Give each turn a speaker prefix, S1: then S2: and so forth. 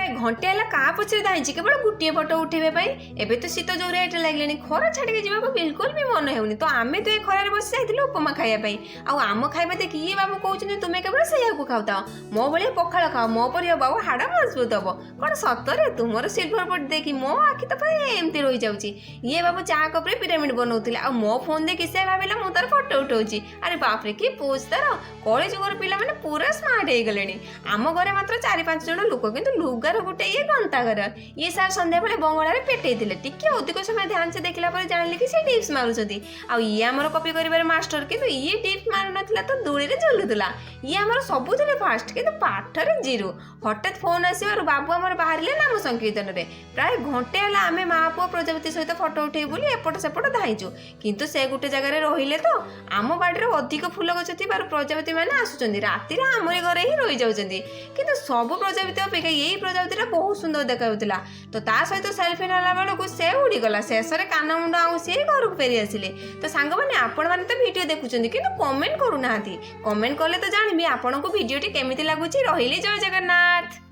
S1: प्राय घंटे है क्या पचर धाई केवल गोटे फटो उठेबा एबे तो शीत जो रेट लगे खरा छाड़ी जावाक बिल्कुल भी मन होनी तो आम तो ये खरार बस जाइए उपमा खायापी आम खाଇବା देखिए ये बाबू कहते तुम्हें केवल से खाऊ मो भाई पखाड़ खाओ मो पर बाबू हाड़ मजबूत हम कौन सतरे तुमर सिल्वर बॉडी देखी मो आखि तो एमती रही जाऊँगी ये बाबू चा कप पिरामिड बनाऊे आ मो फोन देखी से भाविला मुझे तार फटो उठाऊँगी अरे बापरे कि पोज तार कले जुगर पिला मैंने पूरा स्मार्ट हो गले आम घरे मात्र 4-5 जन लोक किंतु लुगार गोटे ये गंतागर ये सार संध्या बेले बंगलार पेटे टे अधिक समय ध्यान से देखला पर जानिले कि से टिप्स मारुछंती आ ये आमर कॉपी करिवार मास्टर किंतु ये टिप्स मारु नथिला तो दूरी रे झुलुतला ये आमर सबुथिले फास्ट किंतु पाठरे जीरो हठात फोन आसीबारु बाबू आमर बाहरिले नाम संकीर्तन रे प्राय घंटे हला आमे मां पुओ प्रजापति सहित फोटो उठे बोली एपट सेपट धाइचु किंतु से गोटे जगह रे रहिले तो आम बाड़ी रे अधिक फूल गछ थिबारु प्रजापति माने आसुचंदी राति रे आमरे घरे ही रहि जाउचंदी किंतु सब प्रजापति अपेक्षा यही प्रजापति बहुत सुंदर देखाउतला तो ता सहित सेल्फी नेला बेलू से उड़ी गला शेष में कान मुंड आउ सी घर को फेरी आसिले तो सांग मैंने आपण मैंने तो वीडियो देखुं कि कमेंट करूना कमेंट कले तो जानवी आपन को वीडियो केमी लगुच रही जय जगन्नाथ।